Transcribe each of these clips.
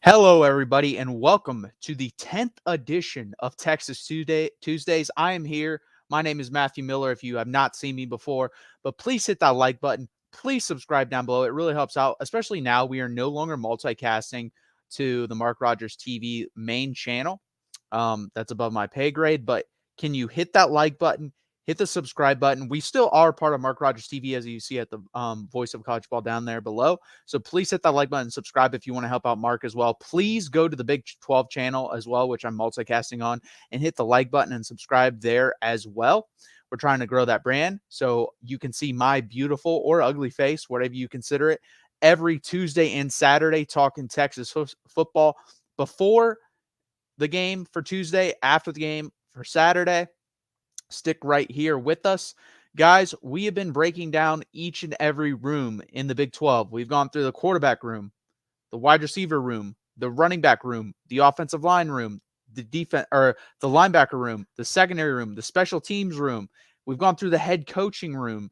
Hello, everybody, and welcome to the 10th edition of Texas Tuesdays. I am here. My name is Matthew Miller. If you have not seen me before, but please hit that like button. Please subscribe down below. It really helps out, especially now we are no longer multicasting to the Mark Rogers TV main channel. That's above my pay grade, but can you hit that like button? Hit the subscribe button. We still are part of Mark Rogers TV, as you see at the voice of college ball down there below. So please hit that like button, subscribe if you want to help out Mark as well. Please go to the Big 12 channel as well, which I'm multicasting on, and hit the like button and subscribe there as well. We're trying to grow that brand so you can see my beautiful or ugly face, whatever you consider it, every Tuesday and Saturday talking Texas football before the game for Tuesday, after the game for Saturday. Stick right here with us. Guys, we have been breaking down each and every room in the Big 12. We've gone through the quarterback room, the wide receiver room, the running back room, the offensive line room, the defense or the linebacker room, the secondary room, the special teams room. We've gone through the head coaching room.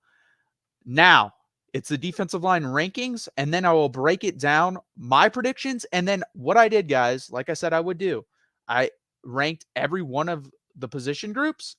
Now, it's the defensive line rankings, and then I will break it down, my predictions, and then what I did, guys, like I said I would do. I ranked every one of the position groups.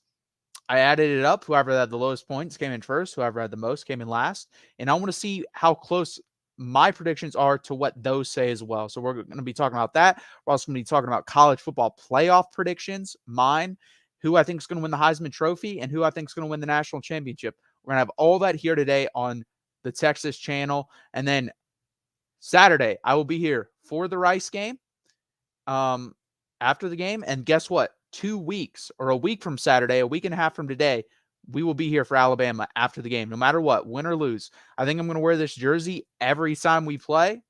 I added it up. Whoever had the lowest points came in first. Whoever had the most came in last. And I want to see how close my predictions are to what those say as well. So we're going to be talking about that. We're also going to be talking about college football playoff predictions, mine, who I think is going to win the Heisman Trophy, and who I think is going to win the national championship. We're going to have all that here today on the Texas channel. And then Saturday, I will be here for the Rice game after the game. And guess what? 2 weeks or a week from Saturday, a week and a half from today, we will be here for Alabama after the game, no matter what, win or lose. I think I'm going to wear this jersey every time we play.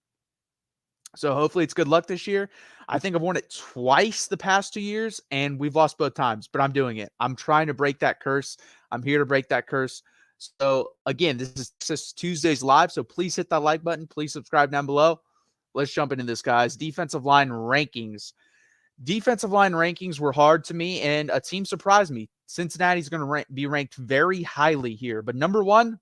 So hopefully it's good luck this year. I think I've worn it twice the past 2 years, and we've lost both times, but I'm doing it. I'm trying to break that curse. I'm here to break that curse. So again, this is Texas Tuesdays live, so please hit that like button. Please subscribe down below. Let's jump into this, guys. Defensive line rankings. Defensive line rankings were hard to me, and a team surprised me. Cincinnati's going to be ranked very highly here. But number one,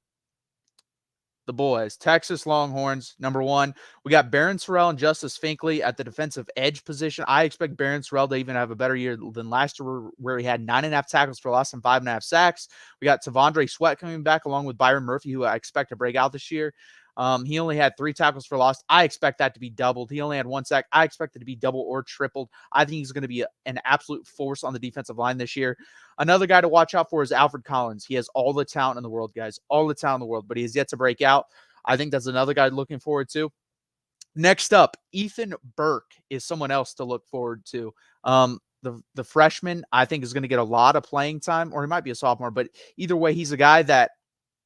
the boys, Texas Longhorns, number one. We got Barron Sorrell and Justice Finkley at the defensive edge position. I expect Barron Sorrell to even have a better year than last year, where he had 9.5 tackles for loss and 5.5 sacks. We got Tavondre Sweat coming back along with Byron Murphy, who I expect to break out this year. He only had 3 tackles for loss. I expect that to be doubled. He only had 1 sack. I expect it to be double or tripled. I think he's going to be an absolute force on the defensive line this year. Another guy to watch out for is Alfred Collins. He has all the talent in the world, guys. All the talent in the world, but he has yet to break out. I think that's another guy looking forward to. Next up, Ethan Burke is someone else to look forward to. The freshman, I think, is going to get a lot of playing time, or he might be a sophomore, but either way, he's a guy that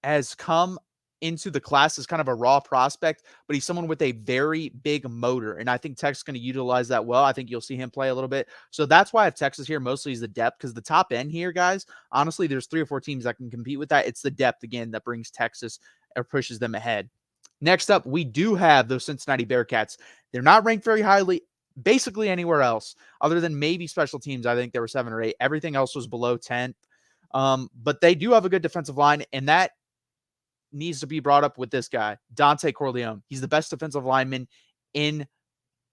has come into the class as kind of a raw prospect, but he's someone with a very big motor, and I think Texas is going to utilize that well. I think you'll see him play a little bit. So that's why I have Texas here mostly is the depth, because the top end here, guys, honestly, there's 3 or 4 teams that can compete with that. It's the depth, again, that brings Texas or pushes them ahead. Next up, we do have those Cincinnati Bearcats. They're not ranked very highly basically anywhere else other than maybe special teams. I think there were 7 or 8. Everything else was below 10. But they do have a good defensive line, and that needs to be brought up with this guy, Dante Corleone. He's the best defensive lineman in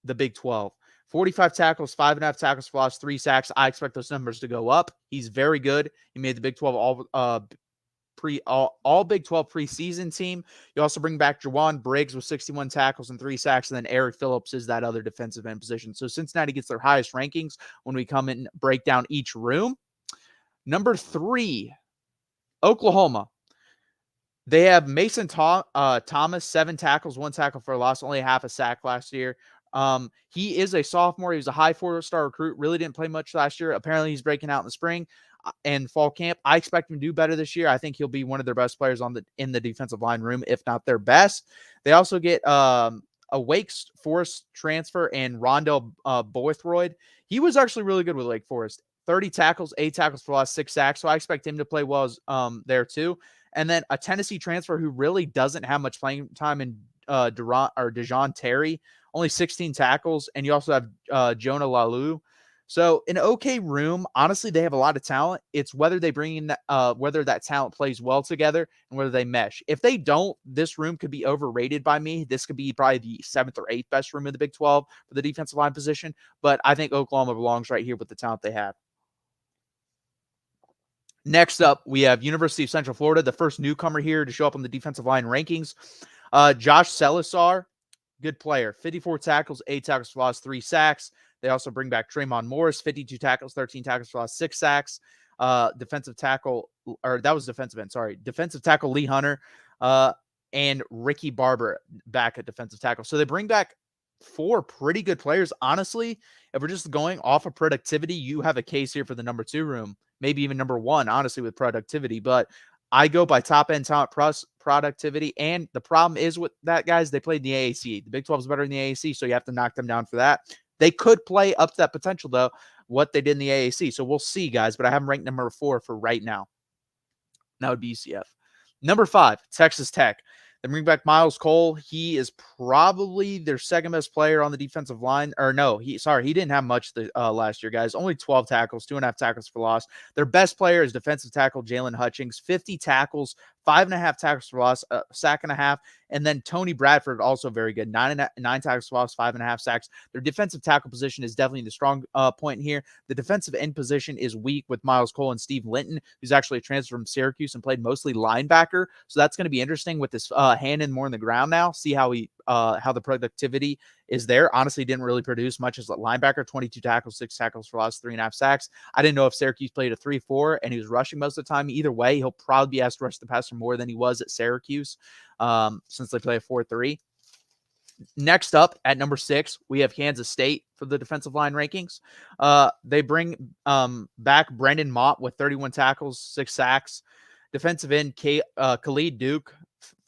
the Big 12. 45 tackles, 5.5 tackles for loss, 3 sacks. I expect those numbers to go up. He's very good. He made the Big 12 all Big 12 preseason team. You also bring back Jawan Briggs with 61 tackles and 3 sacks, and then Eric Phillips is that other defensive end position. So Cincinnati gets their highest rankings when we come and break down each room. Number 3, Oklahoma. They have Mason Thomas, 7 tackles, 1 tackle for a loss, only half a sack last year. He is a sophomore. He was a high 4-star recruit. Really didn't play much last year. Apparently, he's breaking out in the spring and fall camp. I expect him to do better this year. I think he'll be one of their best players in the defensive line room, if not their best. They also get a Wake Forest transfer and Rondell Boythroyd. He was actually really good with Wake Forest. 30 tackles, 8 tackles for loss, 6 sacks. So I expect him to play well there too. And then a Tennessee transfer who really doesn't have much playing time in Dejon Terry, only 16 tackles. And you also have Jonah Lalu. So an okay room, honestly, they have a lot of talent. It's whether they bring in whether that talent plays well together and whether they mesh. If they don't, this room could be overrated by me. This could be probably the 7th or 8th best room in the Big 12 for the defensive line position. But I think Oklahoma belongs right here with the talent they have. Next up, we have University of Central Florida, the first newcomer here to show up on the defensive line rankings. Josh Salazar, good player. 54 tackles, 8 tackles for loss, 3 sacks. They also bring back Tremont Morris, 52 tackles, 13 tackles for loss, 6 sacks. Defensive tackle, or that was defensive end, sorry. Defensive tackle Lee Hunter and Ricky Barber back at defensive tackle. So they bring back 4 pretty good players. Honestly, if we're just going off of productivity, you have a case here for the number 2 room, maybe even number 1, honestly, with productivity. But I go by top-end talent plus productivity, and the problem is with that, guys, they played in the AAC. The Big 12 is better in the AAC, so you have to knock them down for that. They could play up to that potential, though, what they did in the AAC. So we'll see, guys, but I have them ranked number 4 for right now. That would be UCF. Number 5, Texas Tech. They bring back Miles Cole. He is probably their second best player on the defensive line. Or no, he didn't have much last year, guys. Only 12 tackles, 2.5 tackles for loss. Their best player is defensive tackle Jalen Hutchings, 50 tackles, 5.5 tackles for loss, a sack and a half. And then Tony Bradford, also very good, 9 tackles for loss, 5.5 sacks. Their defensive tackle position is definitely the strong point here. The defensive end position is weak with Miles Cole and Steve Linton, who's actually a transfer from Syracuse and played mostly linebacker. So that's going to be interesting with this hand in more in the ground now. See how the productivity is there. Honestly, didn't really produce much as a linebacker. 22 tackles, 6 tackles for loss, 3.5 sacks. I didn't know if Syracuse played a 3-4 and he was rushing most of the time. Either way, he'll probably be asked to rush the passer more than he was at Syracuse since they play a 4-3. Next up at number 6, we have Kansas State for the defensive line rankings. They bring back Brendan Mott with 31 tackles, 6 sacks. Defensive end Khalid Duke,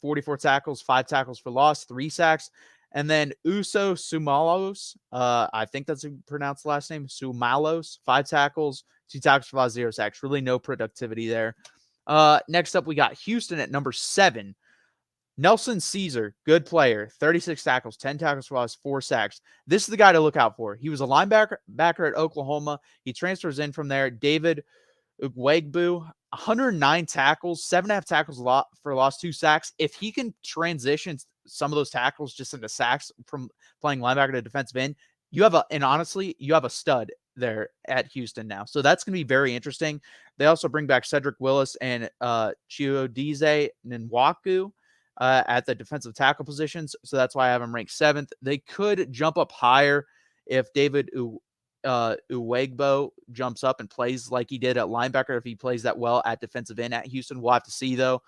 44 tackles, 5 tackles for loss, 3 sacks. And then Uso Sumalos, I think that's how you pronounce the last name, Sumalos, 5 tackles, 2 tackles for loss, 0 sacks. Really no productivity there. Next up, we got Houston at number 7. Nelson Caesar, good player, 36 tackles, 10 tackles for loss, 4 sacks. This is the guy to look out for. He was a linebacker at Oklahoma. He transfers in from there. David Ugwegbu, 109 tackles, 7.5 tackles for loss, 2 sacks. If he can transition some of those tackles just into sacks from playing linebacker to defensive end, honestly, you have a stud there at Houston now. So that's going to be very interesting. They also bring back Cedric Willis and Chiodize Nwaku at the defensive tackle positions. So that's why I have them ranked 7th. They could jump up higher if David Uwegbo jumps up and plays like he did at linebacker. If he plays that well at defensive end at Houston, we'll have to see, though.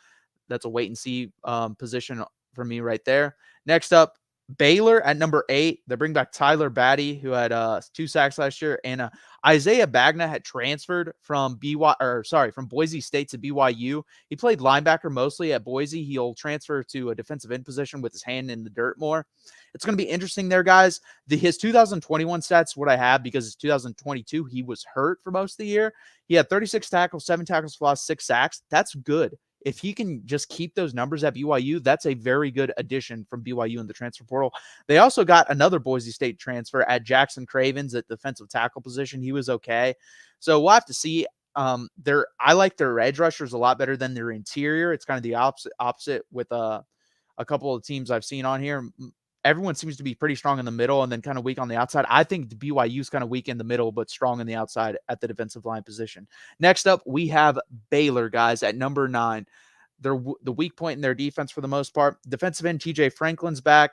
That's a wait and see position for me right there. Next up, Baylor at number 8. They bring back Tyler Batty, who had 2 sacks last year, and Isaiah Bagna had transferred from Boise State to BYU. He played linebacker mostly at Boise. He'll transfer to a defensive end position with his hand in the dirt more. It's going to be interesting there, guys. His 2021 stats, what I have, because his 2022, he was hurt for most of the year. He had 36 tackles, 7 tackles for loss, 6 sacks. That's good. If he can just keep those numbers at BYU, that's a very good addition from BYU in the transfer portal. They also got another Boise State transfer at Jackson Cravens at defensive tackle position. He was okay. So we'll have to see. I like their edge rushers a lot better than their interior. It's kind of the opposite with a couple of teams I've seen on here. Everyone seems to be pretty strong in the middle and then kind of weak on the outside. I think the BYU is kind of weak in the middle, but strong in the outside at the defensive line position. Next up, we have Baylor, guys, at number 9. They're the weak point in their defense for the most part. Defensive end TJ Franklin's back.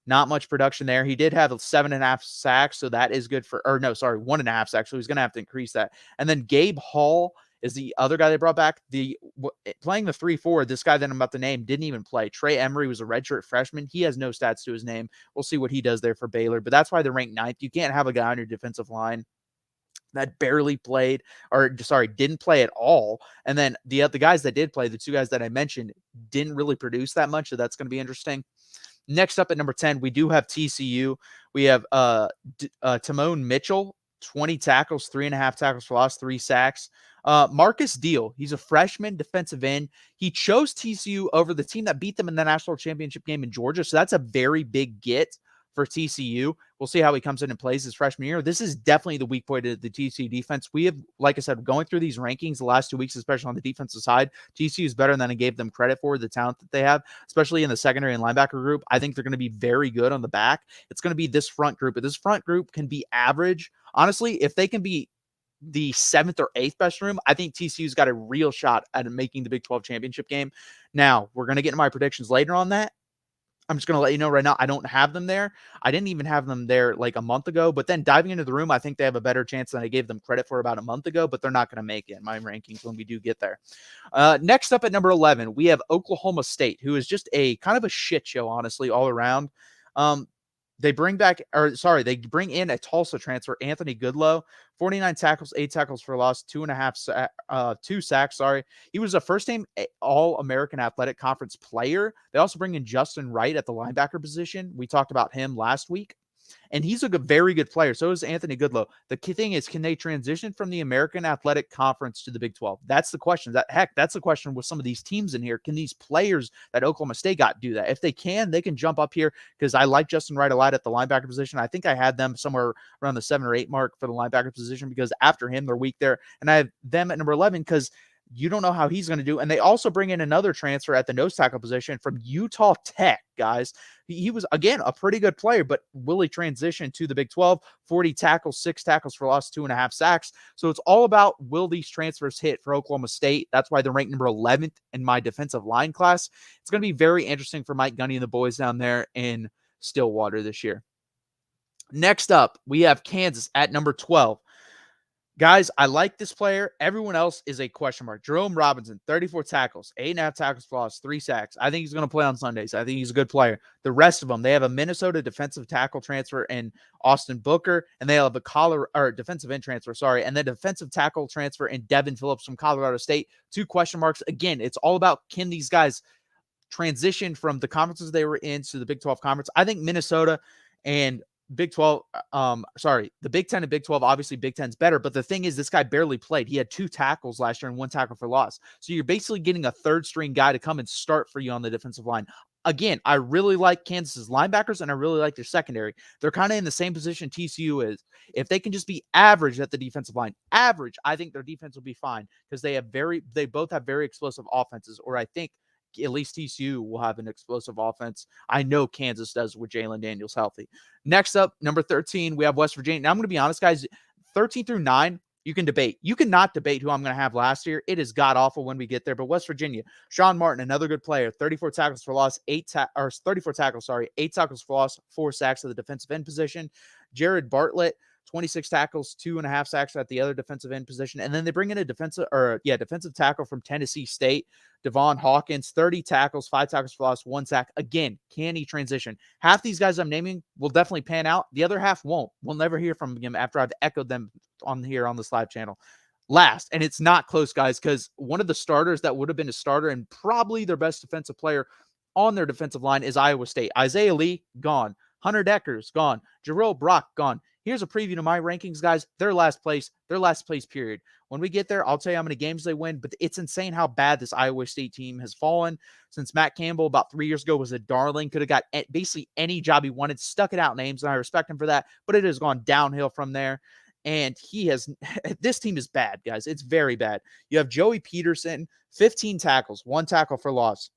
Not much production there. He did have 7.5 sacks, so that is good 1.5 sacks. So he's going to have to increase that. And then Gabe Hall is the other guy they brought back. Playing the 3-4, this guy that I'm about to name didn't even play. Trey Emery was a redshirt freshman. He has no stats to his name. We'll see what he does there for Baylor, but that's why they're ranked 9th. You can't have a guy on your defensive line that barely played, didn't play at all. And then the guys that did play, the 2 guys that I mentioned, didn't really produce that much, so that's going to be interesting. Next up at number 10, we do have TCU. We have Timon Mitchell, 20 tackles, 3.5 tackles for loss, 3 sacks. Marcus Deal, he's a freshman defensive end. He chose TCU over the team that beat them in the national championship game in Georgia. So that's a very big get for TCU. We'll see how he comes in and plays his freshman year. This is definitely the weak point of the TCU defense. We have, like I said, going through these rankings the last 2 weeks, especially on the defensive side, TCU is better than I gave them credit for, the talent that they have, especially in the secondary and linebacker group. I think they're going to be very good on the back. It's going to be this front group, but this front group can be average. Honestly, if they can be the 7th or 8th best room, I think TCU's got a real shot at making the Big 12 championship game. Now, we're going to get into my predictions later on that. I'm just going to let you know right now, I don't have them there. I didn't even have them there like a month ago, but then diving into the room, I think they have a better chance than I gave them credit for about a month ago, but they're not going to make it in my rankings when we do get there. Next up at number 11, we have Oklahoma State, who is just a kind of a shit show, honestly, all around. They bring in a Tulsa transfer, Anthony Goodlow, 49 tackles, 8 tackles for loss, 2 sacks. He was a first-team All-American Athletic Conference player. They also bring in Justin Wright at the linebacker position. We talked about him last week. And he's a very good player. So is Anthony Goodlow. The key thing is, can they transition from the American Athletic Conference to the Big 12? That's the question. That's the question with some of these teams in here. Can these players that Oklahoma State got do that? If they can jump up here, because I like Justin Wright a lot at the linebacker position. I think I had them somewhere around the 7 or 8 mark for the linebacker position, because after him, they're weak there. And I have them at number 11 because you don't know how he's going to do. And they also bring in another transfer at the nose tackle position from Utah Tech, guys. He was, again, a pretty good player, but will he transition to the Big 12? 40 tackles, 6 tackles for loss, 2.5 sacks. So it's all about, will these transfers hit for Oklahoma State? That's why they're ranked number 11th in my defensive line class. It's going to be very interesting for Mike Gundy and the boys down there in Stillwater this year. Next up, we have Kansas at number 12. Guys, I like this player. Everyone else is a question mark. Jerome Robinson, 34 tackles, 8.5 tackles for loss, 3 sacks. I think he's going to play on Sundays. I think he's a good player. The rest of them, they have a Minnesota defensive tackle transfer in Austin Booker, and they have a defensive end transfer, and then defensive tackle transfer in Devin Phillips from Colorado State. 2 question marks. Again, it's all about, can these guys transition from the conferences they were in to the Big 12 conference? I think Minnesota and Big 12, the Big 10 and Big 12, obviously Big 10's better, but the thing is, this guy barely played. He had 2 tackles last year and 1 tackle for loss. So you're basically getting a third string guy to come and start for you on the defensive line. Again, I really like Kansas's linebackers, and I really like their secondary. They're kind of in the same position TCU is. If they can just be average at the defensive line, I think their defense will be fine, because they both have very explosive offenses, or I think at least TCU will have an explosive offense. I know Kansas does with Jalen Daniels healthy. Next up, number 13, we have West Virginia. Now, I'm going to be honest, guys, 13 through 9, you can debate. You cannot debate who I'm going to have last year. It is god-awful when we get there. But West Virginia, Sean Martin, another good player, 34 tackles for loss, 34 tackles, 8 tackles for loss, 4 sacks at the defensive end position. Jared Bartlett, 26 tackles, 2.5 sacks at the other defensive end position. And then they bring in a defensive tackle from Tennessee State, Devon Hawkins, 30 tackles, 5 tackles for loss, 1 sack. Again, can he transition? Half these guys I'm naming will definitely pan out. The other half won't. We'll never hear from him after I've echoed them on this live channel. Last, and it's not close, guys, because one of the starters that would have been a starter and probably their best defensive player on their defensive line is Iowa State. Isaiah Lee, gone. Hunter Decker's gone. Jarrell Brock, gone. Here's a preview to my rankings, guys. Their last place period. When we get there, I'll tell you how many games they win, but it's insane how bad this Iowa State team has fallen since Matt Campbell about 3 years ago was a darling, could have got basically any job he wanted, stuck it out names, and I respect him for that, but it has gone downhill from there. And this team is bad, guys. It's very bad. You have Joey Peterson, 15 tackles, 1 tackle for loss.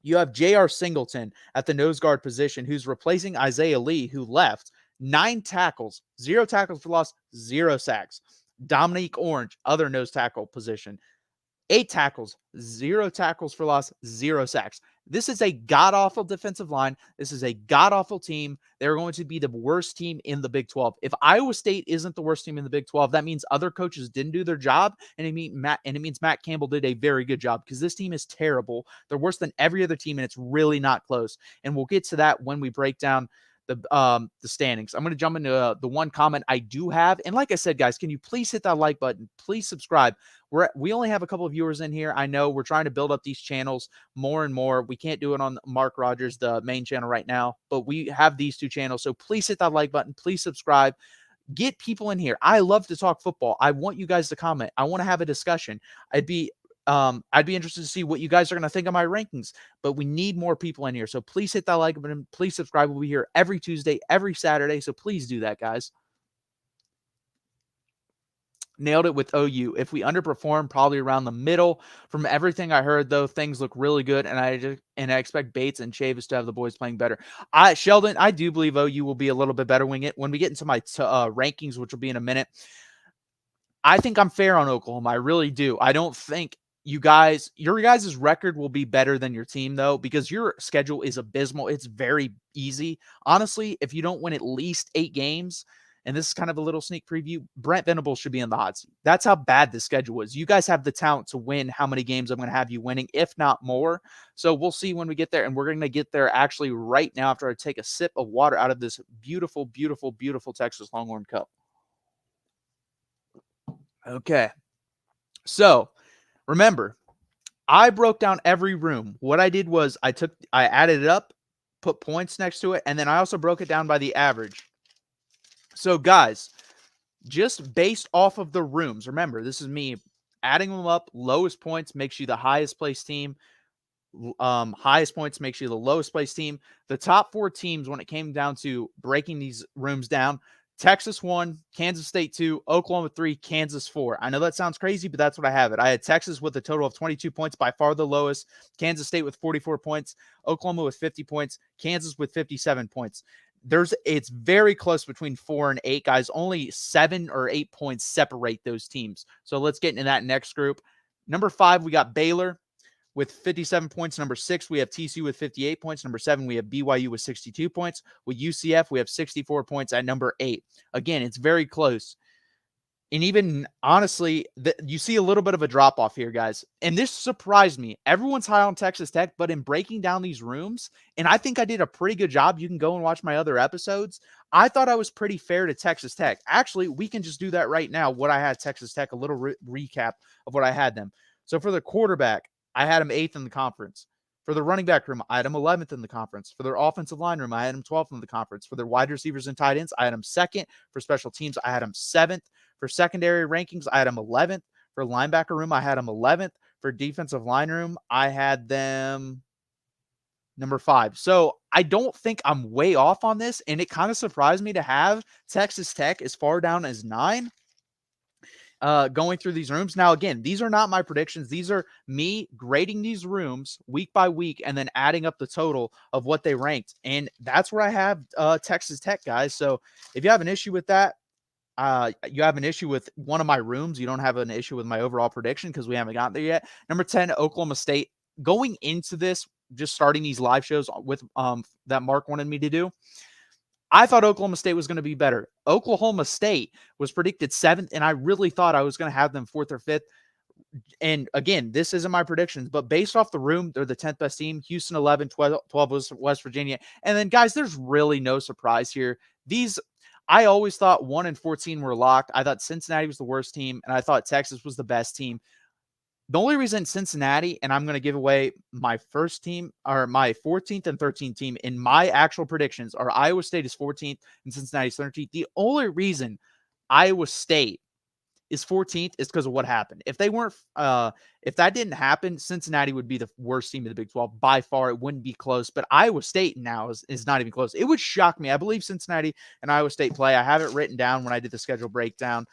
You have J.R. Singleton at the nose guard position, who's replacing Isaiah Lee, who left. 9 tackles, 0 tackles for loss, 0 sacks. Dominique Orange, other nose tackle position. 8 tackles, 0 tackles for loss, 0 sacks. This is a god-awful defensive line. This is a god-awful team. They're going to be the worst team in the Big 12. If Iowa State isn't the worst team in the Big 12, that means other coaches didn't do their job, and it means Matt Campbell did a very good job, because this team is terrible. They're worse than every other team, and it's really not close. And we'll get to that when we break down the standings. I'm going to jump into the one comment I do have. And like I said, guys, can you please hit that like button? Please subscribe. We only have a couple of viewers in here. I know we're trying to build up these channels more and more. We can't do it on Mark Rogers, the main channel right now, but we have these 2 channels. So please hit that like button. Please subscribe. Get people in here. I love to talk football. I want you guys to comment. I want to have a discussion. I'd be interested to see what you guys are going to think of my rankings, but we need more people in here. So please hit that like button. Please subscribe. We'll be here every Tuesday, every Saturday. So please do that, guys. Nailed it with OU. If we underperform, probably around the middle. From everything I heard, though, things look really good, and I expect Bates and Chavis to have the boys playing better. Sheldon, I do believe OU will be a little bit better when we get into my rankings, which will be in a minute. I think I'm fair on Oklahoma. I really do. I don't think your guys' record will be better than your team, though, because your schedule is abysmal. It's very easy. Honestly, if you don't win at least 8 games, and this is kind of a little sneak preview, Brent Venables should be in the hot seat. That's how bad the schedule is. You guys have the talent to win how many games I'm going to have you winning, if not more. So we'll see when we get there, and we're going to get there actually right now after I take a sip of water out of this beautiful, beautiful, beautiful Texas Longhorn cup. Okay. So remember, I broke down every room. What I did was I added it up, put points next to it, and then I also broke it down by the average. So guys, just based off of the rooms, remember, this is me adding them up. Lowest points makes you the highest place team. Highest points makes you the lowest place team. The top 4 teams, when it came down to breaking these rooms down, Texas 1, Kansas State 2, Oklahoma 3, Kansas 4. I know that sounds crazy, but that's what I have it. I had Texas with a total of 22 points, by far the lowest. Kansas State with 44 points, Oklahoma with 50 points, Kansas with 57 points. It's very close between 4 and 8 guys. Only 7 or 8 points separate those teams. So let's get into that next group. Number 5, we got Baylor with 57 points. Number 6, we have TCU with 58 points. Number 7, we have BYU with 62 points. With UCF, we have 64 points at number 8. Again, it's very close. And even, honestly, you see a little bit of a drop-off here, guys. And this surprised me. Everyone's high on Texas Tech, but in breaking down these rooms, and I think I did a pretty good job. You can go and watch my other episodes. I thought I was pretty fair to Texas Tech. Actually, we can just do that right now, what I had Texas Tech, a little recap of what I had them. So for the quarterback, I had him 8th in the conference. For the running back room, I had him 11th in the conference. For their offensive line room, I had him 12th in the conference. For their wide receivers and tight ends, I had him 2nd. For special teams, I had him 7th. For secondary rankings, I had him 11th. For linebacker room, I had him 11th. For defensive line room, I had them number 5. So I don't think I'm way off on this, and it kind of surprised me to have Texas Tech as far down as 9. Going through these rooms. Now, again, these are not my predictions. These are me grading these rooms week by week and then adding up the total of what they ranked. And that's where I have Texas Tech, guys. So if you have an issue with that, you have an issue with one of my rooms, you don't have an issue with my overall prediction because we haven't gotten there yet. Number 10, Oklahoma State. Going into this, just starting these live shows with that Mark wanted me to do, I thought Oklahoma State was going to be better. Oklahoma State was predicted 7th, and I really thought I was going to have them 4th or 5th. And again, this isn't my predictions, but based off the room, they're the 10th best team. Houston 11, 12 was West Virginia. And then, guys, there's really no surprise here. I always thought 1 and 14 were locked. I thought Cincinnati was the worst team, and I thought Texas was the best team. The only reason Cincinnati, and I'm going to give away my first team, or my 14th and 13th team in my actual predictions, are Iowa State is 14th and Cincinnati is 13th. The only reason Iowa State is 14th is because of what happened. If that didn't happen, Cincinnati would be the worst team in the Big 12 by far. It wouldn't be close, but Iowa State now is not even close. It would shock me. I believe Cincinnati and Iowa State play. I have it written down when I did the schedule breakdown.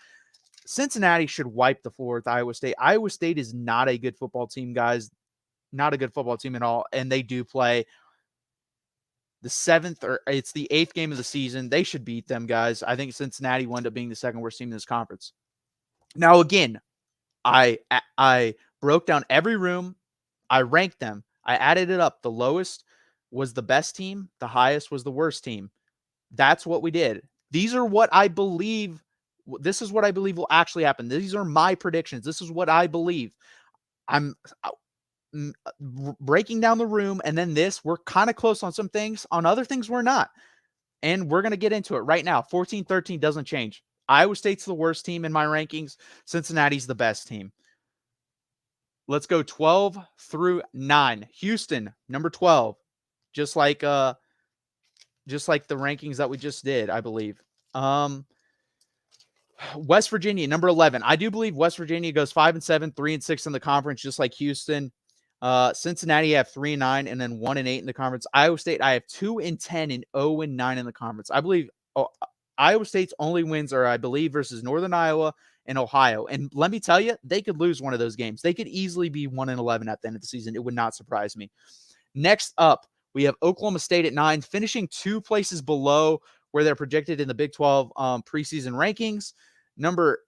Cincinnati should wipe the floor with Iowa State. Iowa State is not a good football team, guys. Not a good football team at all. And they do play the 7th, or it's the 8th game of the season. They should beat them, guys. I think Cincinnati wound up being the 2nd worst team in this conference. Now, again, I broke down every room. I ranked them. I added it up. The lowest was the best team. The highest was the worst team. That's what we did. These are what I believe. This is what I believe will actually happen. These are my predictions. This is what I believe. I'm breaking down the room, and then we're kind of close on some things. On other things, we're not. And we're going to get into it right now. 14-13 doesn't change. Iowa State's the worst team in my rankings. Cincinnati's the best team. Let's go 12 through 9. Houston, number 12. Just like the rankings that we just did, I believe. West Virginia, number 11. I do believe West Virginia goes 5-7, 3-6 in the conference, just like Houston. Cincinnati, I have 3-9, and then 1-8 in the conference. Iowa State, I have 2-10 and 0-9 in the conference. I believe Iowa State's only wins are, I believe, versus Northern Iowa and Ohio. And let me tell you, they could lose one of those games. They could easily be 1-11 at the end of the season. It would not surprise me. Next up, we have Oklahoma State at 9, finishing 2 places below where they're projected in the Big 12 preseason rankings. Number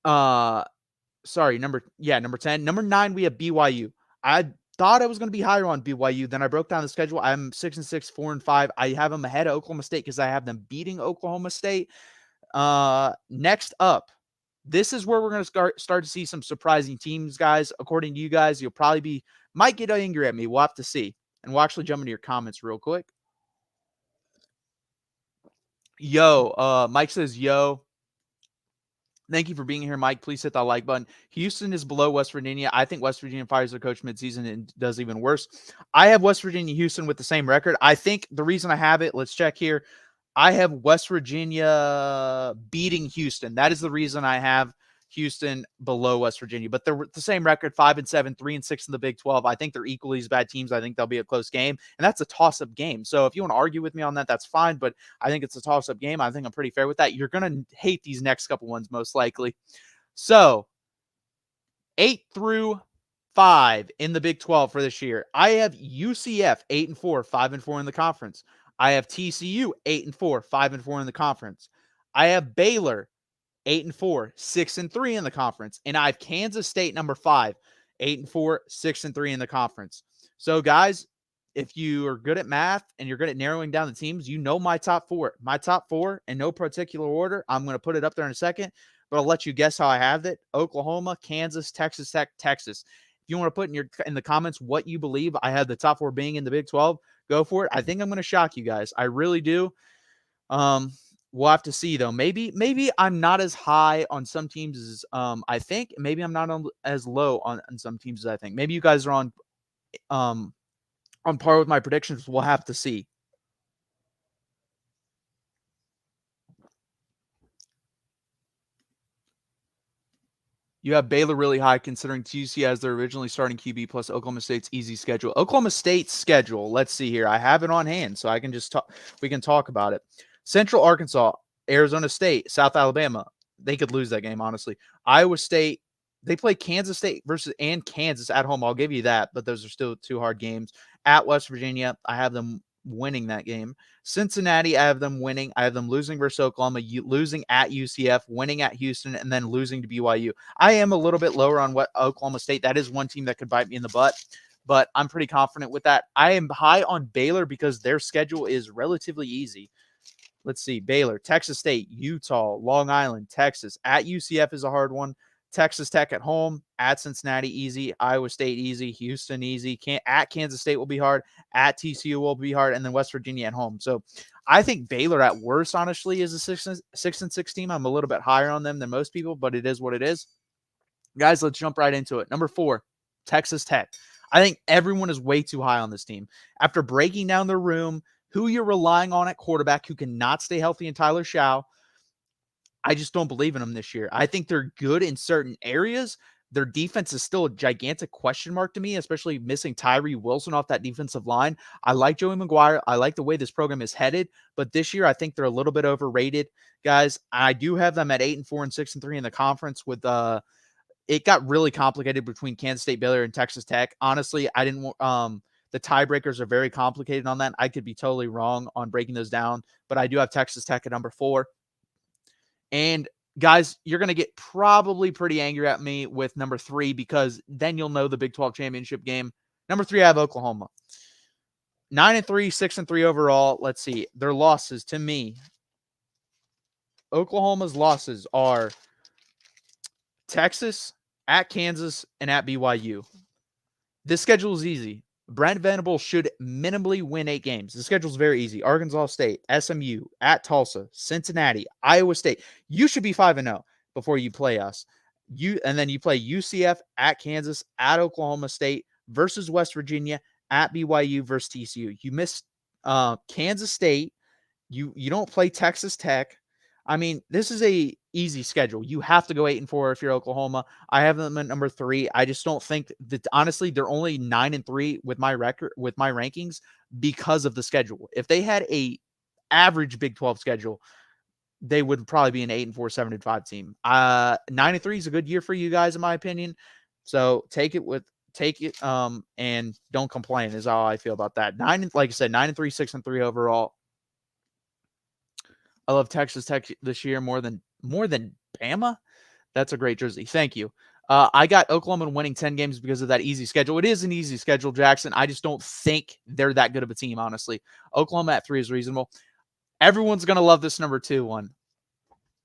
10. Number 9, we have BYU. I thought I was going to be higher on BYU. Then I broke down the schedule. I'm 6-6, 4-5. I have them ahead of Oklahoma State because I have them beating Oklahoma State. Next up, this is where we're going to start to see some surprising teams, guys. According to you guys, you'll probably might get angry at me. We'll have to see. And we'll actually jump into your comments real quick. Mike says, yo. Thank you for being here, Mike. Please hit that like button. Houston is below West Virginia. I think West Virginia fires their coach midseason and does even worse. I have West Virginia, Houston with the same record. I think the reason I have it, let's check here. I have West Virginia beating Houston. That is the reason I have Houston below West Virginia. But they're the same record, 5-7, 3-6 in the Big 12. I think they're equally as bad teams. I think they'll be a close game. And that's a toss-up game. So if you want to argue with me on that, that's fine. But I think it's a toss-up game. I think I'm pretty fair with that. You're going to hate these next couple ones most likely. So 8 through 5 in the Big 12 for this year. I have UCF 8-4, 5-4 in the conference. I have TCU 8-4, 5-4 in the conference. I have Baylor 8-4, 6-3 in the conference. And I have Kansas State number 5, 8-4, 6-3 in the conference. So, guys, if you are good at math and you're good at narrowing down the teams, you know my top 4. My top 4 in no particular order. I'm going to put it up there in a second, but I'll let you guess how I have it. Oklahoma, Kansas, Texas Tech, Texas. If you want to put in the comments what you believe I have the top 4 being in the Big 12, go for it. I think I'm going to shock you guys. I really do. We'll have to see, though. Maybe I'm not as high on some teams as I think. Maybe I'm not as low on some teams as I think. Maybe you guys are on par with my predictions. We'll have to see. You have Baylor really high considering TC as their originally starting QB plus Oklahoma State's easy schedule. Oklahoma State's schedule, let's see here. I have it on hand, so I can just talk. We can talk about it. Central Arkansas, Arizona State, South Alabama. They could lose that game, honestly. Iowa State, they play Kansas State and Kansas at home. I'll give you that, but those are still 2 hard games. At West Virginia, I have them winning that game. Cincinnati, I have them winning. I have them losing versus Oklahoma, losing at UCF, winning at Houston, and then losing to BYU. I am a little bit lower on what Oklahoma State. That is one team that could bite me in the butt, but I'm pretty confident with that. I am high on Baylor because their schedule is relatively easy. Let's see. Baylor, Texas State, Utah, Long Island, Texas. At UCF is a hard one. Texas Tech at home. At Cincinnati, easy. Iowa State, easy. Houston, easy. At Kansas State will be hard. At TCU will be hard. And then West Virginia at home. So I think Baylor at worst, honestly, is a 6-6 team. I'm a little bit higher on them than most people, but it is what it is. Guys, let's jump right into it. Number 4, Texas Tech. I think everyone is way too high on this team. After breaking down their room, who you're relying on at quarterback who cannot stay healthy in Tyler Shaw, I just don't believe in them this year. I think they're good in certain areas. Their defense is still a gigantic question mark to me, especially missing Tyree Wilson off that defensive line. I like Joey McGuire. I like the way this program is headed, but this year I think they're a little bit overrated. Guys, I do have them at 8-4 and 6-3 in the conference with it got really complicated between Kansas State, Baylor, and Texas Tech. Honestly, I didn't the tiebreakers are very complicated on that. I could be totally wrong on breaking those down, but I do have Texas Tech at number 4. And guys, you're going to get probably pretty angry at me with number 3 because then you'll know the Big 12 championship game. Number 3, I have Oklahoma. 9-3, 6-3 overall. Let's see. Their losses to me. Oklahoma's losses are Texas, at Kansas, and at BYU. This schedule is easy. Brent Venables should minimally win 8 games. The schedule is very easy. Arkansas State, SMU, at Tulsa, Cincinnati, Iowa State. You should be 5-0 before you play us. And then you play UCF at Kansas, at Oklahoma State versus West Virginia, at BYU versus TCU. You missed Kansas State. You don't play Texas Tech. I mean, this is a easy schedule. You have to go 8-4 if you're Oklahoma. I have them at number 3. I just don't think that, honestly, they're only 9-3 with my record, with my rankings, because of the schedule. If they had a average Big 12 schedule, they would probably be an 8-4, 7-5 team. 9-3 is a good year for you guys, in my opinion. So take it and don't complain is how I feel about that. Like I said, 9-3, 6-3 overall. I love Texas Tech this year more than Bama. That's a great jersey. Thank you. I got Oklahoma winning 10 games because of that easy schedule. It is an easy schedule, Jackson. I just don't think they're that good of a team, honestly. Oklahoma at 3 is reasonable. Everyone's going to love this number 2 one.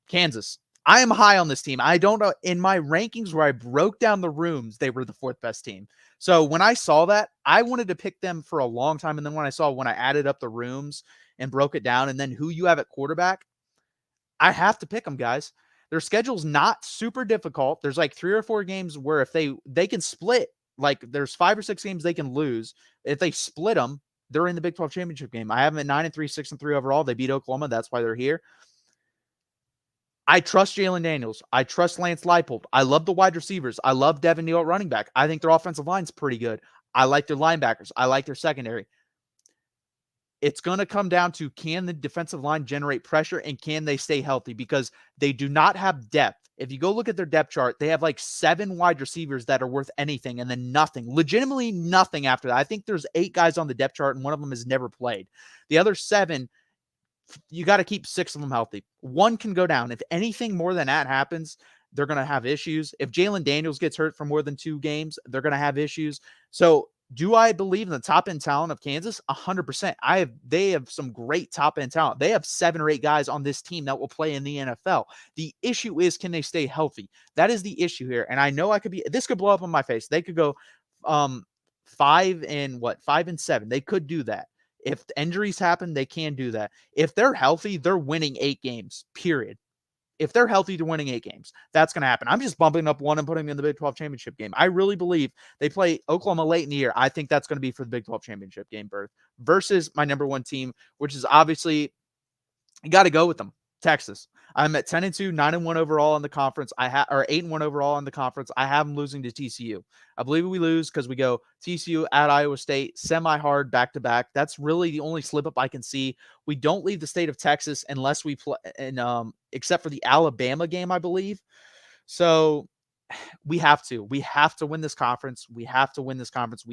Kansas. I am high on this team. I don't know. In my rankings where I broke down the rooms, they were the 4th best team. So when I saw that, I wanted to pick them for a long time. And then when I added up the rooms and broke it down, and then who you have at quarterback, I have to pick them, guys. Their schedule's not super difficult. There's like 3 or 4 games where if they can split, like there's 5 or 6 games they can lose. If they split them, they're in the Big 12 championship game. I have them at 9-3, 6-3 overall. They beat Oklahoma. That's why they're here. I trust Jalen Daniels. I trust Lance Leipold. I love the wide receivers. I love Devin Neal at running back. I think their offensive line's pretty good. I like their linebackers. I like their secondary. It's going to come down to, can the defensive line generate pressure and can they stay healthy? Because they do not have depth. If you go look at their depth chart, they have like 7 wide receivers that are worth anything and then nothing, legitimately nothing after that. I think there's 8 guys on the depth chart and one of them has never played. The other 7, you got to keep 6 of them healthy. 1 can go down. If anything more than that happens, they're going to have issues. If Jalen Daniels gets hurt for more than 2 games, they're going to have issues. So do I believe in the top end talent of Kansas? 100%. They have some great top end talent. They have 7 or 8 guys on this team that will play in the NFL. The issue is, can they stay healthy? That is the issue here. And I know this could blow up on my face. They could go 5-7. They could do that. If injuries happen, they can do that. If they're healthy, they're winning 8 games, period. If they're healthy, they're winning 8 games. That's going to happen. I'm just bumping up 1 and putting them in the Big 12 championship game. I really believe they play Oklahoma late in the year. I think that's going to be for the Big 12 championship game berth versus my number 1 team, which is obviously, you got to go with them. Texas. I'm at 10-2, 9-1 overall in the conference. Or 8-1 overall in the conference. I have them losing to TCU. I believe we lose because we go TCU at Iowa State, semi-hard back-to-back. That's really the only slip-up I can see. We don't leave the state of Texas unless we play, except for the Alabama game, I believe. So we have to win this conference. We have to win this conference.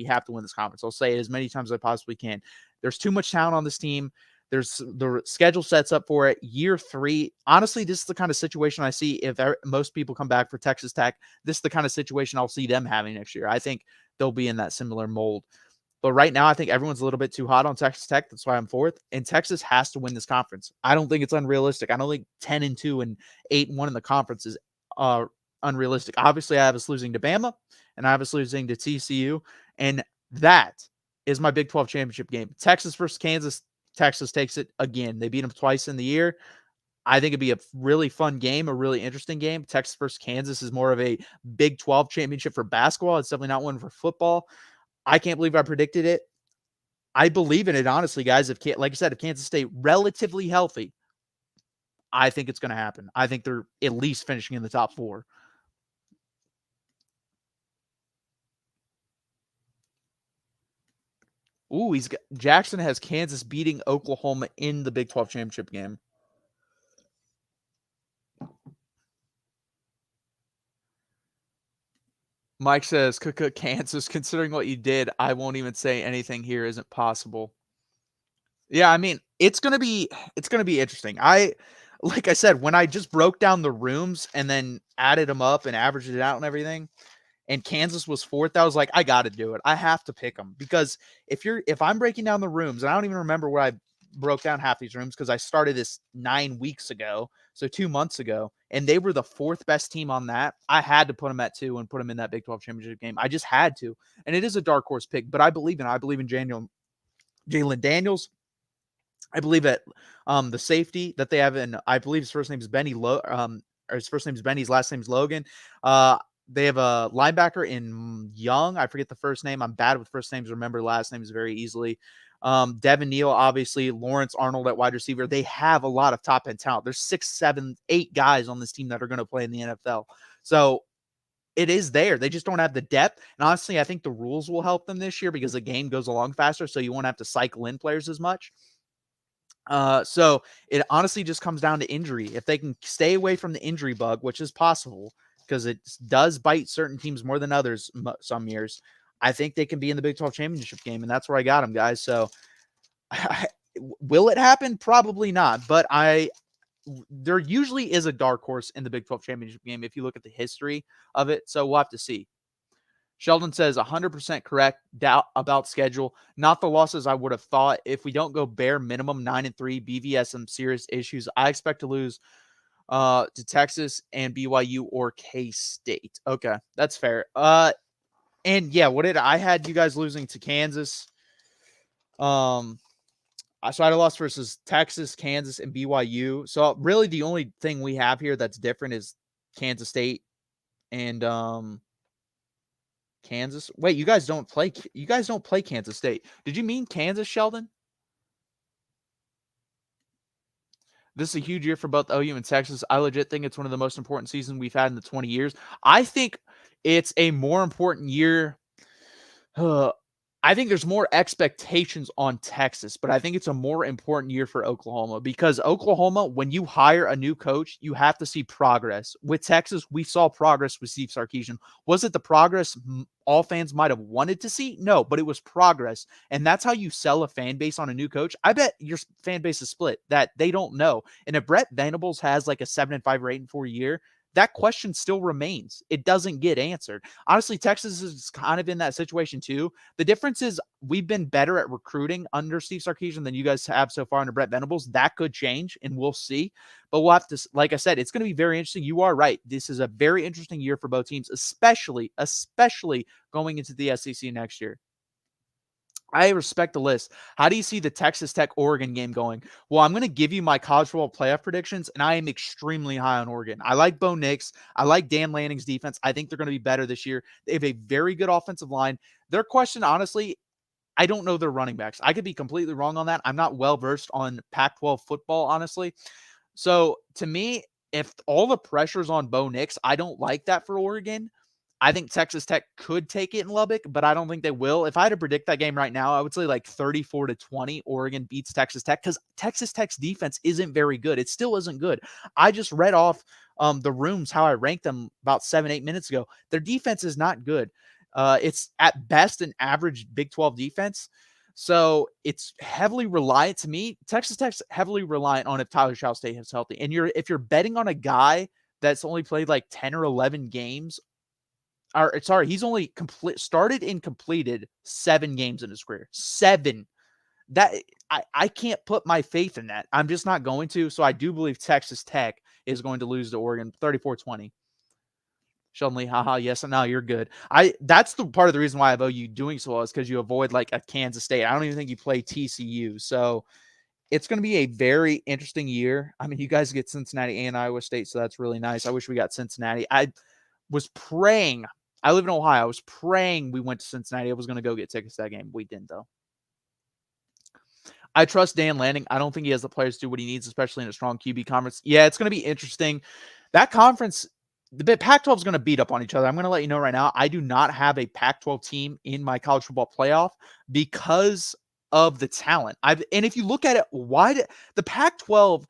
I'll say it as many times as I possibly can. There's too much talent on this team. The schedule sets up for it. Year 3, honestly, this is the kind of situation I see if most people come back for Texas Tech. This is the kind of situation I'll see them having next year. I think they'll be in that similar mold. But right now, I think everyone's a little bit too hot on Texas Tech. That's why I'm 4th. And Texas has to win this conference. I don't think it's unrealistic. I don't think 10-2 and 8-1 in the conference is unrealistic. Obviously, I have us losing to Bama, and I have us losing to TCU. And that is my Big 12 championship game. Texas versus Kansas. Texas takes it again. They beat them twice in the year. I think it'd be a really fun game, a really interesting game. Texas versus Kansas is more of a Big 12 championship for basketball. It's definitely not one for football. I can't believe I predicted it. I believe in it, honestly, guys. Like I said, if Kansas stay relatively healthy, I think it's going to happen. I think they're at least finishing in the top 4. Ooh, Jackson has Kansas beating Oklahoma in the Big 12 championship game. Mike says, Kansas, considering what you did, I won't even say anything here isn't possible. Yeah, I mean, it's gonna be interesting. Like I said, when I just broke down the rooms and then added them up and averaged it out and everything, and Kansas was 4th, I was like, I got to do it. I have to pick them because if I'm breaking down the rooms, and I don't even remember where I broke down half these rooms because I started this 9 weeks ago, so 2 months ago, and they were the 4th best team on that. I had to put them at 2 and put them in that Big 12 championship game. I just had to, and it is a dark horse pick, but I believe in Jalen Daniels. I believe that the safety that they have, and I believe his first name is Benny. His first name is Benny. His last name is Logan. They have a linebacker in Young. I forget the first name. I'm bad with first names. Remember last names very easily. Devin Neal, obviously, Lawrence Arnold at wide receiver. They have a lot of top end talent. There's 6, 7, 8 guys on this team that are going to play in the NFL. So it is there. They just don't have the depth. And honestly, I think the rules will help them this year because the game goes along faster. So you won't have to cycle in players as much. So it honestly just comes down to injury. If they can stay away from the injury bug, which is possible because it does bite certain teams more than others some years, I think they can be in the Big 12 championship game. And that's where I got them, guys. So will it happen? Probably not. But there usually is a dark horse in the Big 12 championship game if you look at the history of it. So we'll have to see. Sheldon says 100% correct doubt about schedule. Not the losses I would have thought. If we don't go bare minimum 9-3, BV has some serious issues. I expect to lose to Texas and BYU or K-State. Okay, that's fair. And yeah, I had you guys losing to Kansas. So I had a loss versus Texas, Kansas, and BYU. So really the only thing we have here that's different is Kansas State and Kansas. Wait, you guys don't play Kansas State. Did you mean Kansas, Sheldon? This is a huge year for both OU and Texas. I legit think it's one of the most important seasons we've had in the 20 years. I think it's a more important year. I think there's more expectations on Texas, but I think it's a more important year for Oklahoma because Oklahoma, when you hire a new coach, you have to see progress. With Texas, we saw progress with Steve Sarkisian. Was it the progress all fans might have wanted to see? No, but it was progress. And that's how you sell a fan base on a new coach. I bet your fan base is split, that they don't know. And if Brett Venables has like a 7-5 rating for a year, that question still remains. It doesn't get answered. Honestly, Texas is kind of in that situation too. The difference is we've been better at recruiting under Steve Sarkisian than you guys have so far under Brett Venables. That could change, and we'll see. But we'll have to, like I said, it's going to be very interesting. You are right. This is a very interesting year for both teams, especially going into the SEC next year. I respect the list. How do you see the Texas Tech Oregon game going? Well, I'm going to give you my college football playoff predictions, and I am extremely high on Oregon. I like Bo Nix. I like Dan Lanning's defense. I think they're going to be better this year. They have a very good offensive line. Their question, honestly, I don't know their running backs. I could be completely wrong on that. I'm not well versed on Pac-12 football, honestly. So to me, if all the pressure's on Bo Nix, I don't like that for Oregon. I think Texas Tech could take it in Lubbock, but I don't think they will. If I had to predict that game right now, I would say like 34-20, Oregon beats Texas Tech because Texas Tech's defense isn't very good. It still isn't good. I just read off the rooms, how I ranked them about 7-8 minutes ago. Their defense is not good. It's at best an average Big 12 defense. So it's heavily reliant to me. Texas Tech's heavily reliant on if Tyler Shouse is healthy. And if you're betting on a guy that's only played like 10 or 11 games, he's only started and completed 7 games in his career. 7. That I can't put my faith in that. I'm just not going to. So I do believe Texas Tech is going to lose to Oregon 34-20. Sheldon Lee, haha, yes, and no, you're good. That's the part of the reason why I have OU doing so well is because you avoid like a Kansas State. I don't even think you play TCU. So it's going to be a very interesting year. I mean, you guys get Cincinnati and Iowa State, so that's really nice. I wish we got Cincinnati. I was praying. I live in Ohio. I was praying we went to Cincinnati. I was going to go get tickets to that game. We didn't, though. I trust Dan Lanning. I don't think he has the players to do what he needs, especially in a strong QB conference. Yeah, it's going to be interesting. That conference, the Pac-12 is going to beat up on each other. I'm going to let you know right now, I do not have a Pac-12 team in my college football playoff because of the talent. And if you look at it, the Pac-12,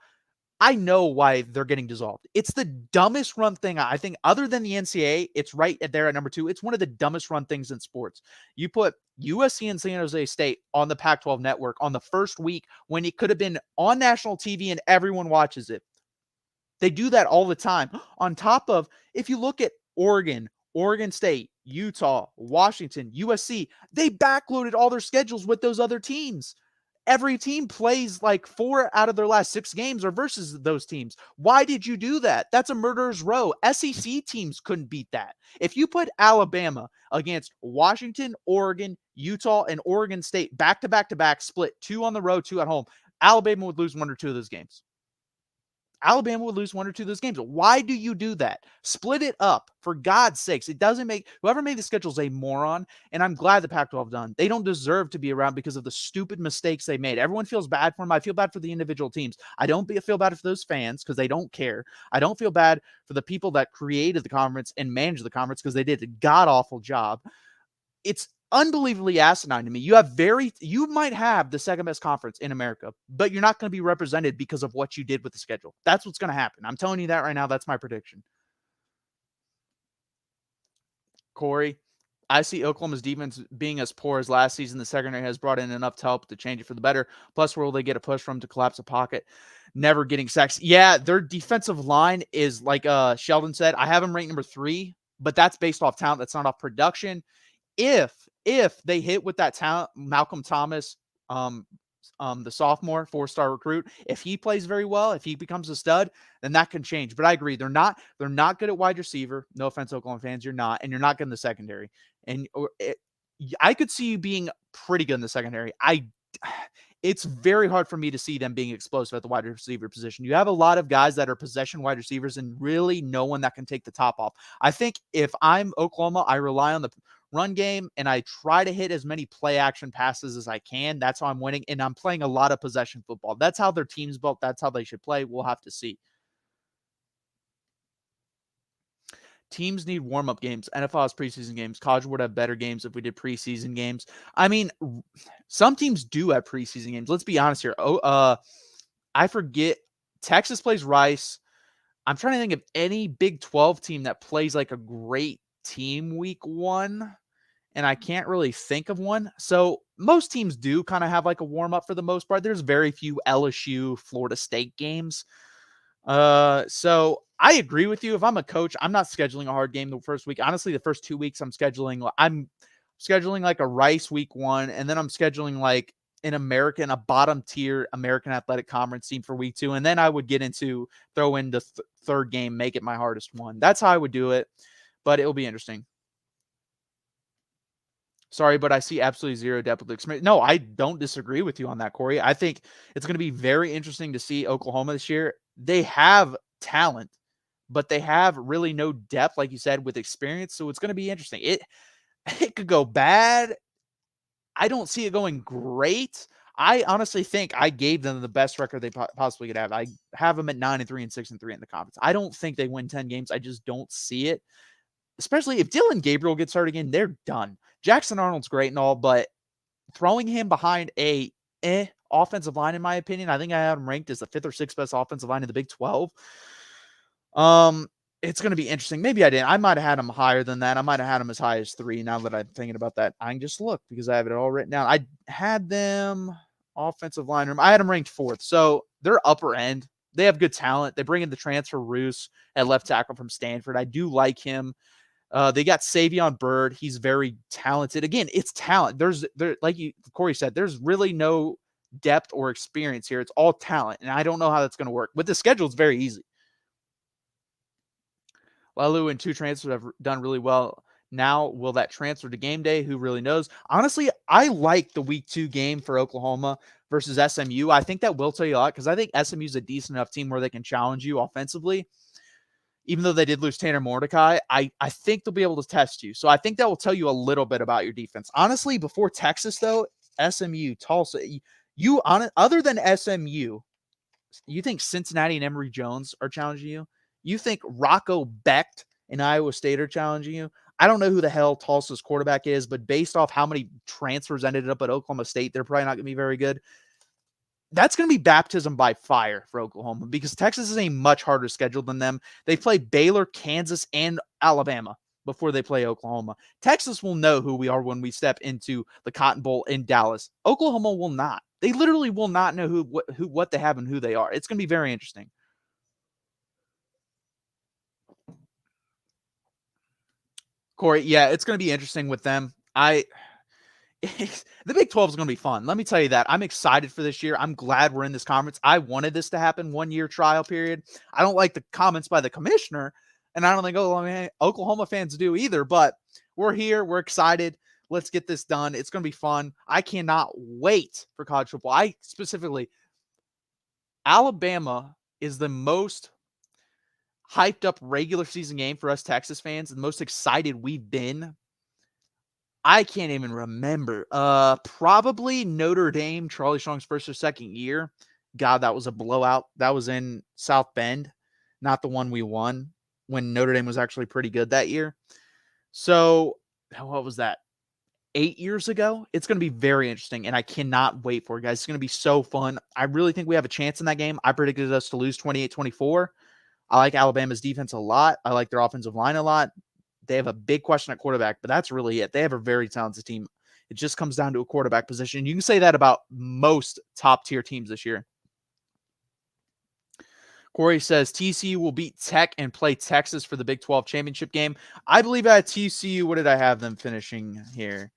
I know why they're getting dissolved. It's the dumbest run thing. I think other than the NCAA, it's right there at number 2. It's one of the dumbest run things in sports. You put USC and San Jose State on the Pac-12 network on the first week when it could have been on national TV and everyone watches it. They do that all the time. On top of, if you look at Oregon State, Utah, Washington, USC, they backloaded all their schedules with those other teams. Every team plays like 4 out of their last 6 games or versus those teams. Why did you do that? That's a murderer's row. SEC teams couldn't beat that. If you put Alabama against Washington, Oregon, Utah, and Oregon State back to back to back, split 2 on the road, 2 at home, Alabama would lose 1 or 2 of those games. Alabama would lose 1 or 2 of those games. Why do you do that? Split it up, for God's sakes. It doesn't make whoever made the schedule is a moron, and I'm glad the Pac-12 done. They don't deserve to be around because of the stupid mistakes they made. Everyone feels bad for them. I feel bad for the individual teams. I don't feel bad for those fans because they don't care. I don't feel bad for the people that created the conference and managed the conference because they did a god-awful job. It's unbelievably asinine to me. You might have the second best conference in America, but you're not going to be represented because of what you did with the schedule. That's what's going to happen. I'm telling you that right now. That's my prediction. Corey, I see Oklahoma's defense being as poor as last season. The secondary has brought in enough help to change it for the better. Plus, will they get a push from to collapse a pocket? Never getting sacks. Yeah, their defensive line is like Sheldon said. I have them ranked number 3, but that's based off talent. That's not off production. If they hit with that talent, Malcolm Thomas, the sophomore 4-star recruit, if he plays very well, if he becomes a stud, then that can change. But I agree, they're not good at wide receiver. No offense, Oklahoma fans, you're not, and you're not good in the secondary. And I could see you being pretty good in the secondary. It's very hard for me to see them being explosive at the wide receiver position. You have a lot of guys that are possession wide receivers and really no one that can take the top off. I think if I'm Oklahoma, I rely on the run game and I try to hit as many play action passes as I can. That's how I'm winning. And I'm playing a lot of possession football. That's how their team's built. That's how they should play. We'll have to see. Teams need warm-up games. NFL has preseason games. College would have better games if we did preseason games. I mean, some teams do have preseason games. Let's be honest here. I forget. Texas plays Rice. I'm trying to think of any Big 12 team that plays like a great team week 1, and I can't really think of one. So most teams do kind of have like a warm-up for the most part. There's very few LSU, Florida State games. So I agree with you. If I'm a coach, I'm not scheduling a hard game the first week. Honestly, the first 2 weeks I'm scheduling like a Rice week 1, and then I'm scheduling like a bottom tier American Athletic Conference team for week 2. And then I would throw in the third game, make it my hardest one. That's how I would do it, but it'll be interesting. Sorry, but I see absolutely zero depth of experience. No, I don't disagree with you on that, Corey. I think it's going to be very interesting to see Oklahoma this year. They have talent, but they have really no depth, like you said, with experience. So it's going to be interesting. It could go bad. I don't see it going great. I honestly think I gave them the best record they possibly could have. I have them at 9-3 and 6-3 in the conference. I don't think they win 10 games. I just don't see it. Especially if Dillon Gabriel gets hurt again, they're done. Jackson Arnold's great and all, but throwing him behind a offensive line, in my opinion, I think I have him ranked as the 5th or 6th best offensive line in the Big 12. It's going to be interesting. Maybe I didn't. I might have had him higher than that. I might have had him as high as 3. Now that I'm thinking about that, I can just look because I have it all written down. I had them offensive line room. I had them ranked 4th. So they're upper end. They have good talent. They bring in the transfer Roos at left tackle from Stanford. I do like him. They got Savion Byrd. He's very talented. Again, it's talent. Like Corey said, there's really no depth or experience here. It's all talent, and I don't know how that's going to work. With the schedule, it's very easy. Lalu and 2 transfers have done really well. Now, will that transfer to game day? Who really knows? Honestly, I like the week 2 game for Oklahoma versus SMU. I think that will tell you a lot because I think SMU is a decent enough team where they can challenge you offensively. Even though they did lose Tanner Mordecai, I think they'll be able to test you. So I think that will tell you a little bit about your defense. Honestly, before Texas, though, SMU, Tulsa, other than SMU, you think Cincinnati and Emory Jones are challenging you? You think Rocco Becht and Iowa State are challenging you? I don't know who the hell Tulsa's quarterback is, but based off how many transfers ended up at Oklahoma State, they're probably not going to be very good. That's going to be baptism by fire for Oklahoma because Texas is a much harder schedule than them. They play Baylor, Kansas, and Alabama before they play Oklahoma. Texas will know who we are when we step into the Cotton Bowl in Dallas. Oklahoma will not. They literally will not know what they have and who they are. It's going to be very interesting. Corey, yeah, it's going to be interesting with them. The Big 12 is going to be fun. Let me tell you that. I'm excited for this year. I'm glad we're in this conference. I wanted this to happen 1 year trial period. I don't like the comments by the commissioner, and I don't think Oklahoma fans do either, but we're here. We're excited. Let's get this done. It's going to be fun. I cannot wait for college football. Alabama is the most hyped up regular season game for us Texas fans, the most excited we've been. I can't even remember. Probably Notre Dame, Charlie Strong's first or second year. God, that was a blowout. That was in South Bend, not the one we won when Notre Dame was actually pretty good that year. So, what was that? 8 years ago? It's going to be very interesting, and I cannot wait for it, guys. It's going to be so fun. I really think we have a chance in that game. I predicted us to lose 28-24. I like Alabama's defense a lot. I like their offensive line a lot. They have a big question at quarterback, but that's really it. They have a very talented team. It just comes down to a quarterback position. You can say that about most top-tier teams this year. Corey says TCU will beat Tech and play Texas for the Big 12 championship game. I believe I had TCU. What did I have them finishing here?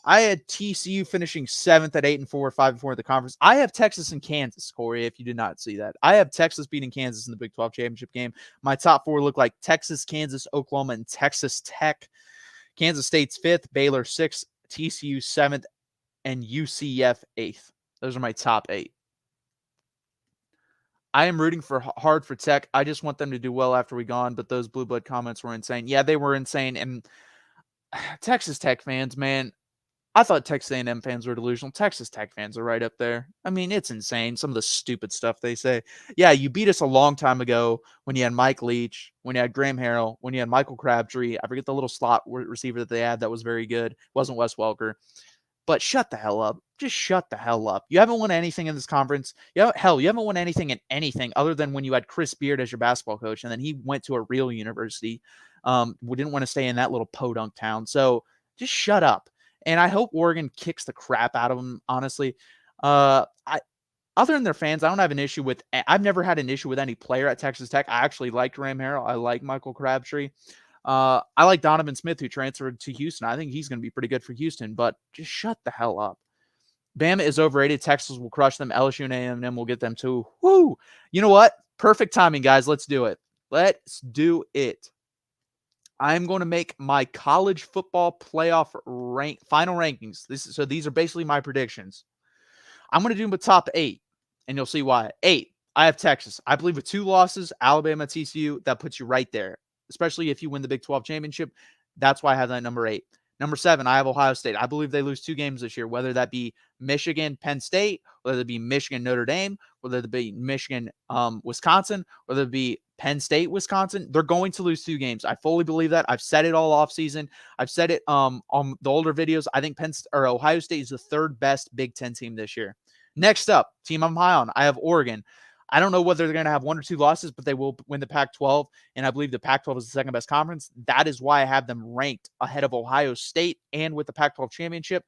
I had TCU finishing 7th at 8-4, 5-4 at the conference. I have Texas and Kansas, Corey, if you did not see that. I have Texas beating Kansas in the Big 12 championship game. My top 4 look like Texas, Kansas, Oklahoma, and Texas Tech. Kansas State's 5th, Baylor 6th, TCU 7th, and UCF 8th. Those are my top 8. I am rooting hard for Tech. I just want them to do well after we gone, but those Blue Blood comments were insane. Yeah, they were insane. And Texas Tech fans, man, I thought Texas A&M fans were delusional. Texas Tech fans are right up there. I mean, it's insane. Some of the stupid stuff they say. Yeah, you beat us a long time ago when you had Mike Leach, when you had Graham Harrell, when you had Michael Crabtree. I forget the little slot receiver that they had that was very good. It wasn't Wes Welker. But shut the hell up. Just shut the hell up. You haven't won anything in this conference. You haven't won anything in anything other than when you had Chris Beard as your basketball coach, and then he went to a real university. We didn't want to stay in that little podunk town. So just shut up. And I hope Oregon kicks the crap out of them, honestly. Other than their fans, I don't have an issue with – I've never had an issue with any player at Texas Tech. I actually like Graham Harrell. I like Michael Crabtree. I like Donovan Smith, who transferred to Houston. I think he's going to be pretty good for Houston, but just shut the hell up. Bama is overrated. Texas will crush them. LSU and A&M will get them too. Woo! You know what? Perfect timing, guys. Let's do it. Let's do it. I'm going to make my college football playoff final rankings. These are basically my predictions. I'm going to do the top 8, and you'll see why. 8, I have Texas. I believe with 2 losses, Alabama, TCU, that puts you right there, especially if you win the Big 12 championship. That's why I have that number 8. Number 7, I have Ohio State. I believe they lose 2 games this year, whether that be Michigan, Penn State, whether it be Michigan, Notre Dame, whether it be Michigan, Wisconsin, whether it be Penn State, Wisconsin. They're going to lose 2 games. I fully believe that. I've said it all off season. I've said it on the older videos. I think Ohio State is the 3rd best Big 10 team this year. Next up, team I'm high on, I have Oregon. I don't know whether they're going to have 1 or 2 losses, but they will win the Pac-12, and I believe the Pac-12 is the 2nd best conference. That is why I have them ranked ahead of Ohio State, and with the Pac-12 championship,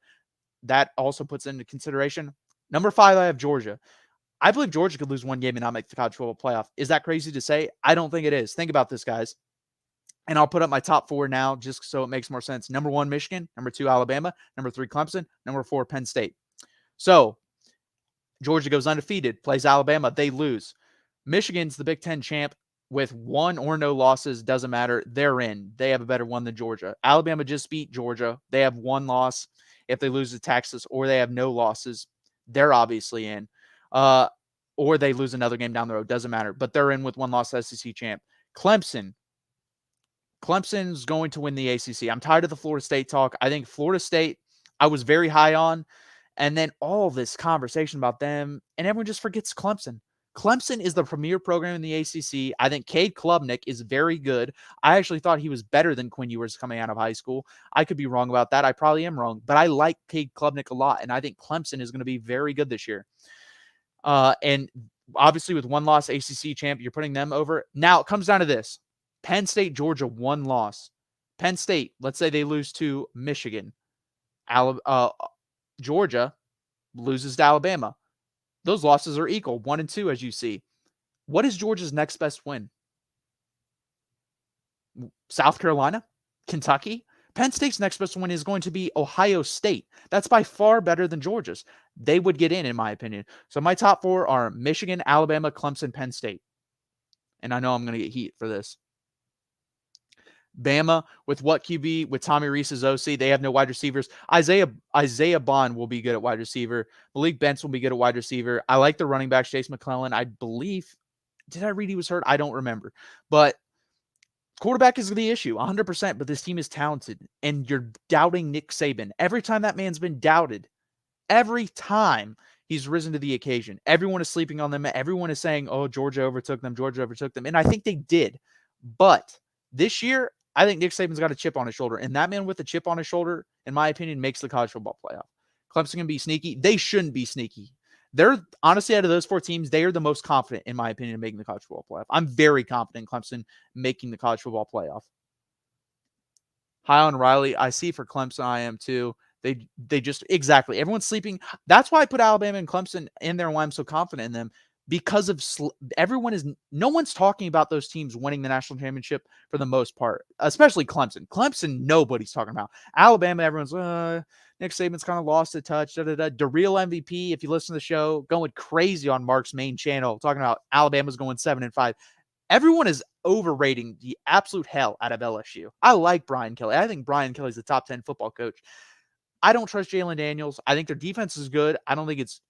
that also puts into consideration. Number 5, I have Georgia. I believe Georgia could lose 1 game and not make the college football playoff. Is that crazy to say? I don't think it is. Think about this, guys. And I'll put up my top 4 now just so it makes more sense. Number 1, Michigan. Number 2, Alabama. Number 3, Clemson. Number 4, Penn State. So Georgia goes undefeated, plays Alabama. They lose. Michigan's the Big 10 champ with 1 or no losses. Doesn't matter. They're in. They have a better one than Georgia. Alabama just beat Georgia. They have 1 loss. If they lose to Texas or they have no losses, they're obviously in. Or they lose another game down the road. Doesn't matter. But they're in with 1 loss SEC champ. Clemson's going to win the ACC. I'm tired of the Florida State talk. I think Florida State, I was very high on. And then all this conversation about them, and everyone just forgets Clemson. Clemson is the premier program in the ACC. I think Cade Klubnik is very good. I actually thought he was better than Quinn Ewers coming out of high school. I could be wrong about that. I probably am wrong. But I like Cade Klubnik a lot, and I think Clemson is going to be very good this year. And obviously with 1 loss ACC champ, you're putting them over. Now it comes down to this. Penn State, Georgia, 1 loss. Penn State, let's say they lose to Michigan. Georgia loses to Alabama. Those losses are equal, 1 and 2, as you see. What is Georgia's next best win? South Carolina? Kentucky? Penn State's next best win is going to be Ohio State. That's by far better than Georgia's. They would get in my opinion. So my top 4 are Michigan, Alabama, Clemson, Penn State. And I know I'm going to get heat for this. Bama, with what QB? With Tommy Rees's OC, they have no wide receivers. Isaiah Bond will be good at wide receiver. Malik Benson will be good at wide receiver. I like the running backs, Chase McClellan. I believe Did I read he was hurt? I don't remember. But quarterback is the issue, 100%, but this team is talented, and you're doubting Nick Saban. Every time that man's been doubted, every time he's risen to the occasion, everyone is sleeping on them. Everyone is saying, oh, Georgia overtook them. Georgia overtook them. And I think they did. But this year, I think Nick Saban's got a chip on his shoulder. And that man with a chip on his shoulder, in my opinion, makes the college football playoff. Clemson can be sneaky. They shouldn't be sneaky. They're honestly, out of those 4 teams, they are the most confident, in my opinion, in making the college football playoff. I'm very confident in Clemson making the college football playoff. High on Riley. I see for Clemson, I am too. They just exactly everyone's sleeping. That's why I put Alabama and Clemson in there and why I'm so confident in them, because of no one's talking about those teams winning the national championship for the most part, especially Clemson. Clemson, nobody's talking about. Alabama, everyone's Nick Saban's kind of lost a touch. The real MVP, if you listen to the show, going crazy on Mark's main channel, talking about Alabama's going 7-5. Everyone is overrating the absolute hell out of LSU. I like Brian Kelly. I think Brian Kelly's the top 10 football coach. I don't trust Jalen Daniels. I think their defense is good. I don't think it's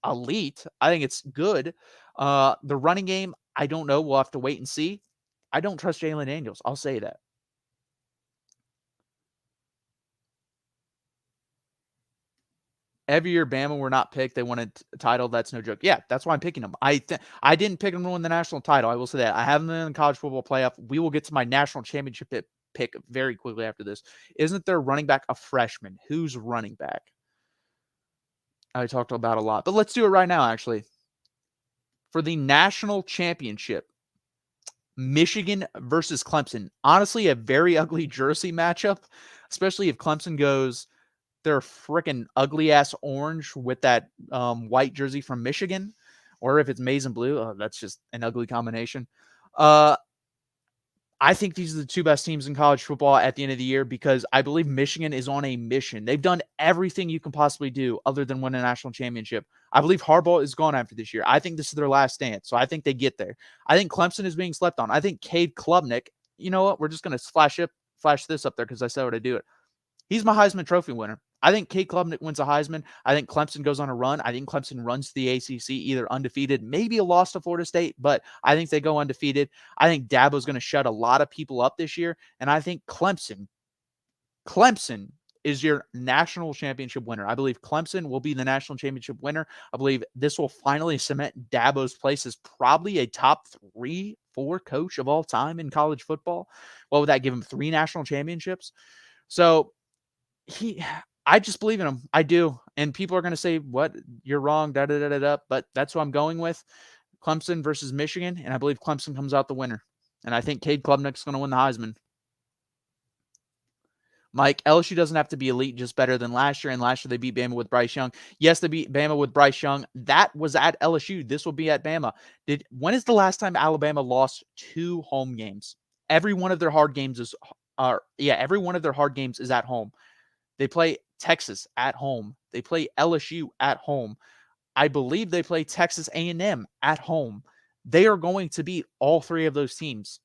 elite. I think it's good. The running game, I don't know. We'll have to wait and see. I don't trust Jalen Daniels. I'll say that. Every year Bama were not picked. They won a title. That's no joke. Yeah, that's why I'm picking them. I didn't pick them to win the national title. I will say that. I have them in the college football playoff. We will get to my national championship pick very quickly after this. Isn't their running back a freshman? Who's running back? I talked about a lot, but let's do it right now, actually. For the national championship, Michigan versus Clemson. Honestly, a very ugly jersey matchup, especially if Clemson goes their freaking ugly ass orange with that white jersey from Michigan, or if it's maize and blue. Oh, that's just an ugly combination. I think these are the 2 best teams in college football at the end of the year, because I believe Michigan is on a mission. They've done everything you can possibly do other than win a national championship. I believe Harbaugh is gone after this year. I think this is their last stand, so I think they get there. I think Clemson is being slept on. I think Cade Klubnik, you know what? We're just going to flash this up there because I said what I do it. He's my Heisman Trophy winner. I think Cade Klubnik wins a Heisman. I think Clemson goes on a run. I think Clemson runs to the ACC either undefeated, maybe a loss to Florida State, but I think they go undefeated. I think Dabo's going to shut a lot of people up this year, and I think Clemson is your national championship winner. I believe Clemson will be the national championship winner. I believe this will finally cement Dabo's place as probably a top 3-4 coach of all time in college football. What would that give him? 3 national championships? So I just believe in him. I do. And people are going to say, what? You're wrong, but that's who I'm going with. Clemson versus Michigan, and I believe Clemson comes out the winner. And I think Cade Klubnik's going to win the Heisman. Mike, LSU doesn't have to be elite, just better than last year. And last year they beat Bama with Bryce Young. Yes, they beat Bama with Bryce Young. That was at LSU. This will be at Bama. When is the last time Alabama lost 2 home games? Every one of their hard games is at home. They play Texas at home. They play LSU at home. I believe they play Texas A&M at home. They are going to beat all 3 of those teams.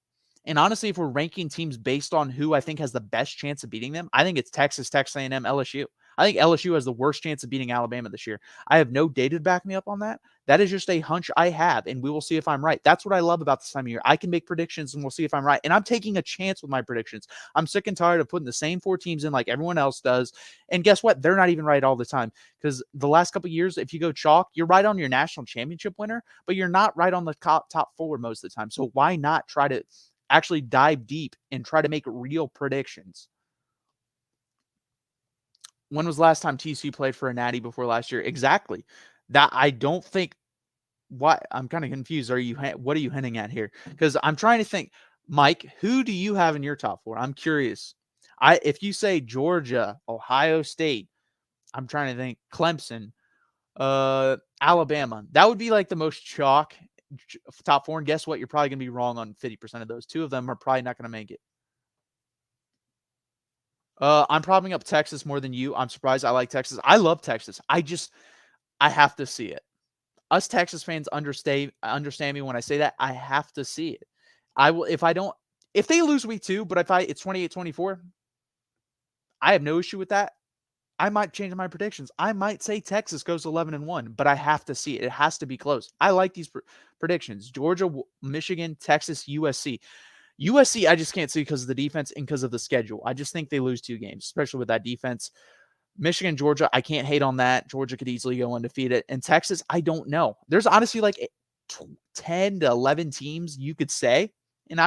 And honestly, if we're ranking teams based on who I think has the best chance of beating them, I think it's Texas A&M, LSU. I think LSU has the worst chance of beating Alabama this year. I have no data to back me up on that. That is just a hunch I have, and we will see if I'm right. That's what I love about this time of year. I can make predictions, and we'll see if I'm right. And I'm taking a chance with my predictions. I'm sick and tired of putting the same 4 teams in like everyone else does. And guess what? They're not even right all the time, because the last couple of years, if you go chalk, you're right on your national championship winner, but you're not right on the top 4 most of the time. So why not try to actually dive deep and try to make real predictions? When was the last time TCU played for a natty before last year? Exactly. That I don't think. Why? I'm kind of confused. What are you hinting at here? Because I'm trying to think. Mike, who do you have in your top 4? I'm curious. If you say Georgia, Ohio State, I'm trying to think. Clemson, Alabama. That would be like the most chalk top 4. And guess what? You're probably going to be wrong on 50% of those. 2 of them are probably not going to make it. I'm propping up Texas more than you. I'm surprised. I like Texas. I love Texas. I have to see it. Us Texas fans understand me when I say that. I have to see it. I will, if they lose week 2, but it's 28-24, I have no issue with that. I might change my predictions. I might say Texas goes 11-1, but I have to see it. It has to be close. I like these predictions. Georgia, Michigan, Texas, USC. USC, I just can't see because of the defense and because of the schedule. I just think they lose 2 games, especially with that defense. Michigan, Georgia, I can't hate on that. Georgia could easily go undefeated. And Texas, I don't know. There's honestly like 10 to 11 teams you could say, and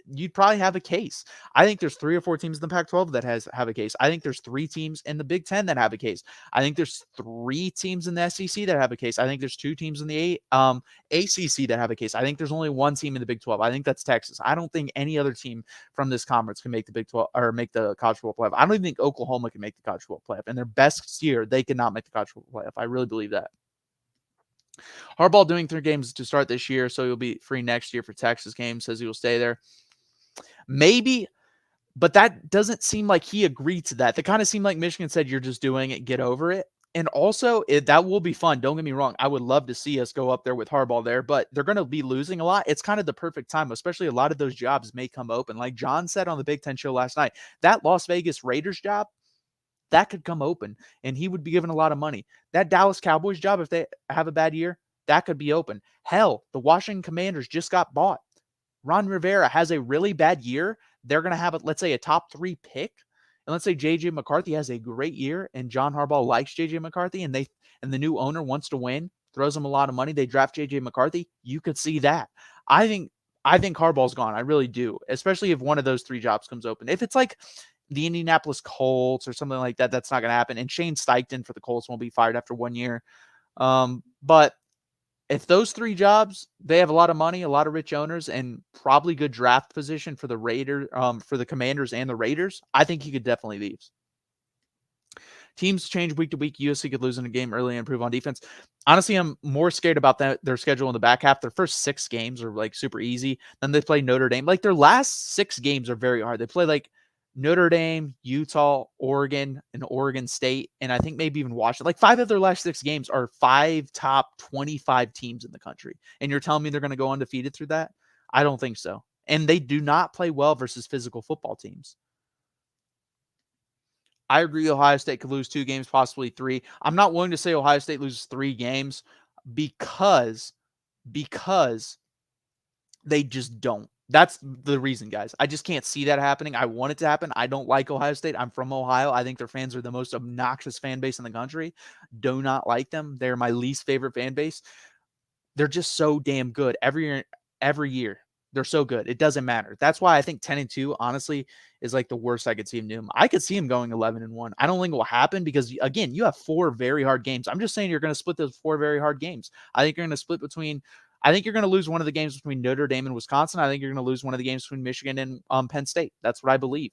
you'd probably have a case. I think there's 3 or 4 teams in the Pac-12 that have a case. I think there's 3 teams in the Big Ten that have a case. I think there's 3 teams in the SEC that have a case. I think there's 2 teams in the ACC that have a case. I think there's only 1 team in the Big 12. I think that's Texas. I don't think any other team from this conference can make the Big 12 or make the college football playoff. I don't even think Oklahoma can make the college football playoff. In their best year, they could not make the college football playoff. I really believe that. Harbaugh doing 3 games to start this year, so he'll be free next year for Texas games. Says he will stay there. Maybe, but that doesn't seem like he agreed to that. That kind of seemed like Michigan said, you're just doing it, get over it. And also, that will be fun. Don't get me wrong. I would love to see us go up there with Harbaugh there, but they're going to be losing a lot. It's kind of the perfect time, especially a lot of those jobs may come open. Like John said on the Big Ten show last night, that Las Vegas Raiders job, that could come open, and he would be given a lot of money. That Dallas Cowboys job, if they have a bad year, that could be open. Hell, the Washington Commanders just got bought. Ron Rivera has a really bad year. They're going to have, let's say, a top 3 pick. And let's say J.J. McCarthy has a great year and John Harbaugh likes J.J. McCarthy and the new owner wants to win, throws him a lot of money. They draft J.J. McCarthy. You could see that. I think Harbaugh's gone. I really do, especially if one of those 3 jobs comes open. If it's like the Indianapolis Colts or something like that, that's not going to happen. And Shane Steichen for the Colts won't be fired after 1 year. But if those 3 jobs, they have a lot of money, a lot of rich owners, and probably good draft position for the for the Commanders and the Raiders, I think he could definitely leave. Teams change week to week. USC could lose in a game early and improve on defense. Honestly, I'm more scared about their schedule in the back half. Their first 6 games are like super easy. Then they play Notre Dame. Like their last 6 games are very hard. They play like Notre Dame, Utah, Oregon, and Oregon State, and I think maybe even Washington. Like 5 of their last 6 games are 5 top 25 teams in the country. And you're telling me they're going to go undefeated through that? I don't think so. And they do not play well versus physical football teams. I agree Ohio State could lose 2 games, possibly 3. I'm not willing to say Ohio State loses 3 games because they just don't. That's the reason, guys. I just can't see that happening. I want it to happen. I don't like Ohio State. I'm from Ohio. I think their fans are the most obnoxious fan base in the country. Do not like them. They're my least favorite fan base. They're just so damn good every year. They're so good. It doesn't matter. That's why I think 10-2, honestly, is like the worst I could see him doing. I could see him going 11-1. I don't think it will happen because, again, you have 4 very hard games. I'm just saying you're going to split those 4 very hard games. I think you're going to split between – I think you're going to lose one of the games between Notre Dame and Wisconsin. I think you're going to lose one of the games between Michigan and Penn State. That's what I believe.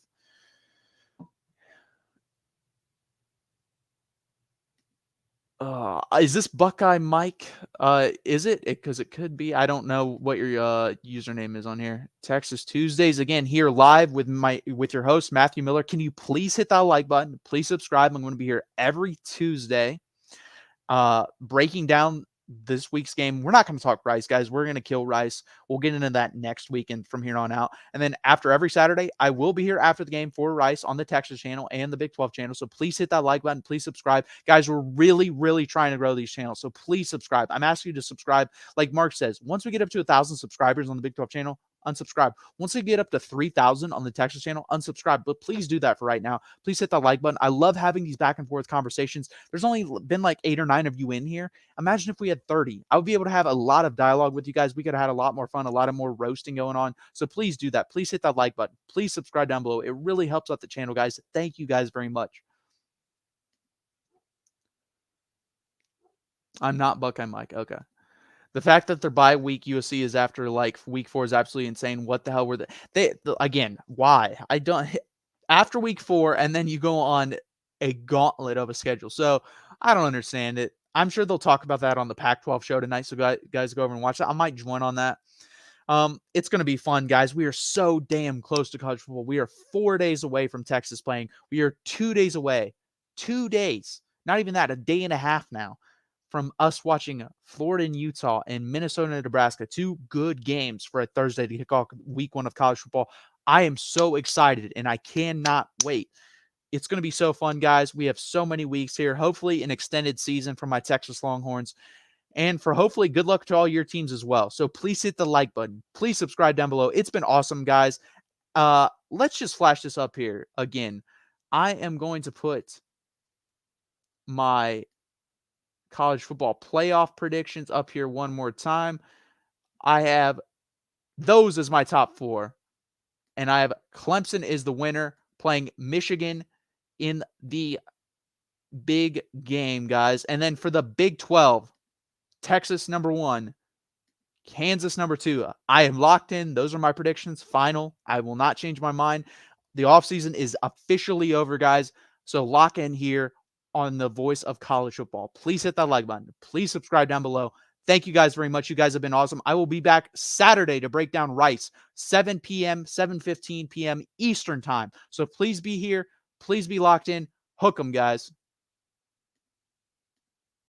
Is this Buckeye Mike? Is it? Because it could be. I don't know what your username is on here. Texas Tuesdays again here live with your host Matthew Miller. Can you please hit that like button? Please subscribe. I'm going to be here every Tuesday, breaking down this week's game. We're not going to talk Rice, guys. We're going to kill Rice. We'll get into that next week and from here on out. And then after every Saturday, I will be here after the game for Rice on the Texas channel and the Big 12 channel. So please hit that like button. Please subscribe. Guys, we're really, really trying to grow these channels. So please subscribe. I'm asking you to subscribe. Like Mark says, once we get up to 1,000 subscribers on the Big 12 channel, unsubscribe. Once we get up to 3,000 on the Texas channel, unsubscribe. But please do that for right now. Please hit that like button. I love having these back and forth conversations. There's only been like 8 or 9 of you in here. Imagine if we had 30. I would be able to have a lot of dialogue with you guys. We could have had a lot more fun, a lot of more roasting going on. So please do that. Please hit that like button. Please subscribe down below. It really helps out the channel, guys. Thank you guys very much. I'm not Buckeye Mike. Okay. The fact that their bye week USC is after like week 4 is absolutely insane. What the hell were they again, why? I don't after week 4 and then you go on a gauntlet of a schedule. So I don't understand it. I'm sure they'll talk about that on the Pac-12 show tonight. So guys go over and watch that. I might join on that. It's going to be fun, guys. We are so damn close to college football. We are 4 days away from Texas playing. We are 2 days away. 2 days. Not even that, a day and a half now from us watching Florida and Utah and Minnesota and Nebraska. 2 good games for a Thursday to kick off week 1 of college football. I am so excited, and I cannot wait. It's going to be so fun, guys. We have so many weeks here. Hopefully, an extended season for my Texas Longhorns. And for hopefully good luck to all your teams as well. So please hit the like button. Please subscribe down below. It's been awesome, guys. Let's just flash this up here again. I am going to put my college football playoff predictions up here one more time. I have those as my top 4. And I have Clemson is the winner playing Michigan in the big game, guys. And then for the Big 12, Texas number 1, Kansas number 2. I am locked in. Those are my predictions. Final. I will not change my mind. The offseason is officially over, guys. So lock in here on the voice of college football. Please hit that like button. Please subscribe down below. Thank you guys very much. You guys have been awesome. I will be back Saturday to break down Rice, 7 p.m., 7:15 p.m. Eastern time. So please be here. Please be locked in. Hook 'em, guys.